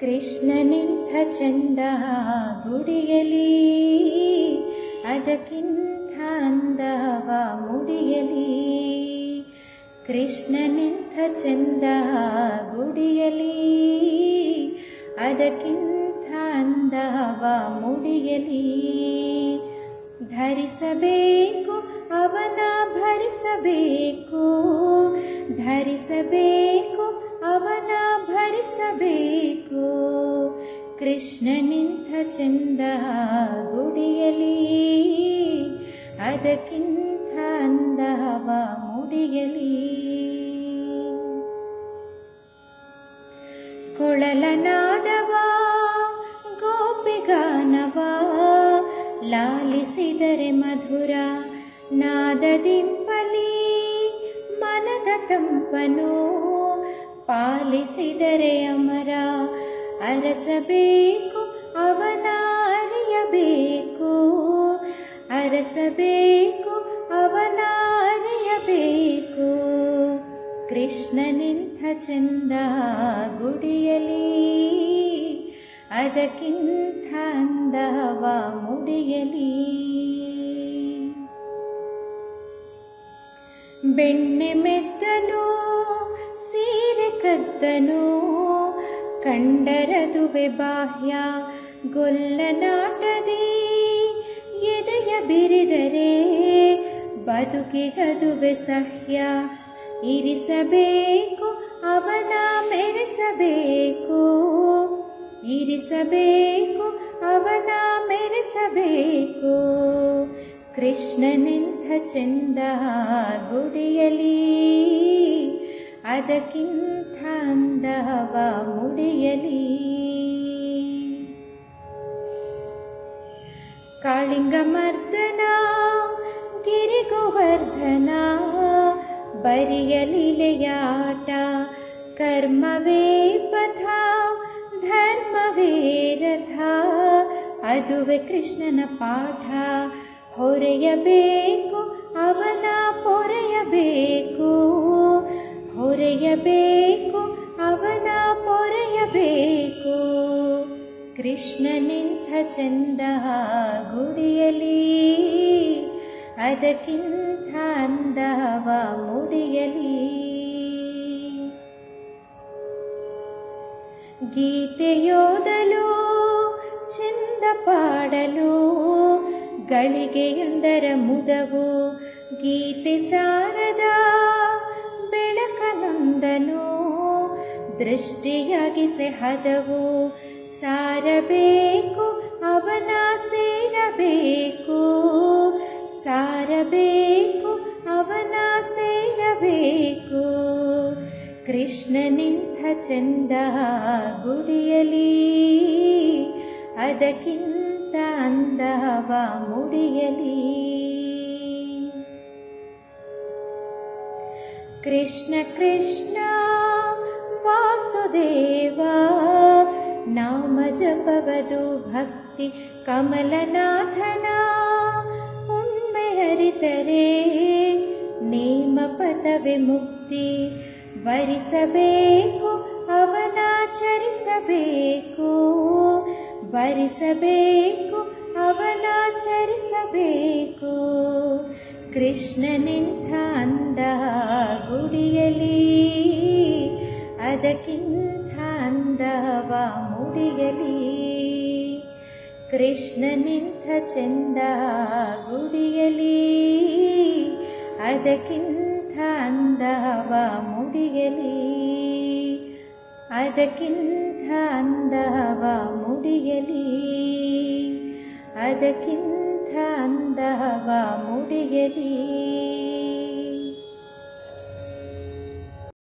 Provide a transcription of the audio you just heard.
ಕೃಷ್ಣನಿಂಥ ಚಂದ ಗುಡಿಯಲಿ, ಅದಕ್ಕಿಂತ ಅಂದವ ಮುಡಿಯಲಿ. ಕೃಷ್ಣನಿಂಥ ಚಂದ ಗುಡಿಯಲಿ, ಅದಕ್ಕಿಂತ ಅಂದವ ಮುಡಿಯಲಿ. ಧರಿಸಬೇಕು ಅವನ ಭರಿಸಬೇಕು, ಧರಿಸಬೇಕು ಅವನ ಭರಿಸಬೇಕು. ಕೃಷ್ಣನಿಂಥ ಚಂದ ಗುಡಿಯಲಿ, ಅದಕ್ಕಿಂತ ಅಂದವ ಮುಡಿಯಲಿ. ಕೊಳಲನಾದವ ಗೋಪಿಗಾನವ, ಲಾಲಿಸಿದರೆ ಮಧುರ ನಾದದಿಂಪಲಿ. ಮನದ ತಂಪನು ಪಾಲಿಸಿದರೆ ಅಮರ, ಅರಸಬೇಕು ಅವನ ಅರಿಯಬೇಕು, ಅರಸಬೇಕು ಅವನ ಅರಿಯಬೇಕು. ಕೃಷ್ಣನಿಂಥ ಚಂದ ಗುಡಿಯಲಿ, ಅದಕ್ಕಿಂತ ಅಂದವ ಮುಡಿಯಲಿ. ಬೆಣ್ಣೆ ಮೆದ್ದನು ಸೀರೆ ಕದ್ದನು, ಕಂಡರದುವೆ ಬಾಹ್ಯ ಗೊಲ್ಲನಾಟದಿ. ಎದೆಯ ಬಿರಿದರೆ ಬದುಕಿಗದುವೆ ಸಹ್ಯ, ಇರಿಸಬೇಕು ಅವನ ಮೆರೆಸಬೇಕು, ಇರಿಸಬೇಕು ಅವನ ಮೆರೆಸಬೇಕು. ಕೃಷ್ಣನಿಂಥ ಚಂದ ಗುಡಿಯಲಿ, ಅದಕ್ಕಿಂತ ಅಂದವ ಮುಡಿಯಲಿ. ಕಾಳಿಂಗ ಮರ್ದನ ಗಿರಿಗೋವರ್ಧನ, ಬರಿಯಲಿಲೆಯ ಆಟ ಕರ್ಮವೇ ಪಥ, ಧರ್ಮವೇ ರಥ, ಅದುವೆ ಕೃಷ್ಣನ ಪಾಠ. ಹೊರೆಯಬೇಕು ಅವನ ಪೊರೆಯಬೇಕು, ಹೊರೆಯಬೇಕು ಅವನ ಪೊರೆಯಬೇಕು. ಕೃಷ್ಣನಿಂಥ ಚಂದ ಗುಡಿಯಲಿ, ಅದಕ್ಕಿಂತ ಅಂದವ ಮುಡಿಯಲಿ. ಗೀತೆಯೋದಲು ಚಂದ ಪಾಡಲು, ಗಳಿಗೆಯೊಂದರ ಮುದವು ಗೀತೆ ಸಾರದ ಬೆಳಕನೊಂದನು. ದೃಷ್ಟಿಯಾಗಿಸೆ ಹದವು ಸಾರಬೇಕು ಅವನ ಸೇರಬೇಕು, ಸಾರಬೇಕು ಅವನ ಸೇರಬೇಕು. ಕೃಷ್ಣನಿಂಥ ಚಂದ ಗುಡಿಯಲಿ, ಅದಕ್ಕಿಂತ ಅಂದವ ಮುಡಿಯಲಿ. ಕೃಷ್ಣ ಕೃಷ್ಣ ವಾಸುದೇವ, ನಾಮ ಜಪವದು ಭಕ್ತಿ ಕಮಲನಾಥನ. ಉಣ್ಮೆ ಹರಿತರೆ ನೇಮ ಪದವೇ ಮುಕ್ತಿ, ವರಿಸಬೇಕು ಅವನಾಚರಿಸಬೇಕು, ವರಿಸಬೇಕು ಅವನಾಚರಿಸಬೇಕು. ಕೃಷ್ಣನಿಂಥ ಅಂದ ಗುಡಿಯಲಿ, ಅದಕ್ಕಿಂತ ಅಂದವ ಮುಡಿಯಲಿ. ಕೃಷ್ಣನಿಂಥ ಚಂದ ಗುಡಿಯಲಿ, ಅದಕ್ಕಿಂತ ಅಂದವ ಮುಡಿಯಲಿ, ಅದಕ್ಕಿಂತ ಅಂದವ ಮುಡಿಯಲಿ, ಅದಕ್ಕಿಂತ ಅಂದವ ಮುಡಿಯಲಿ.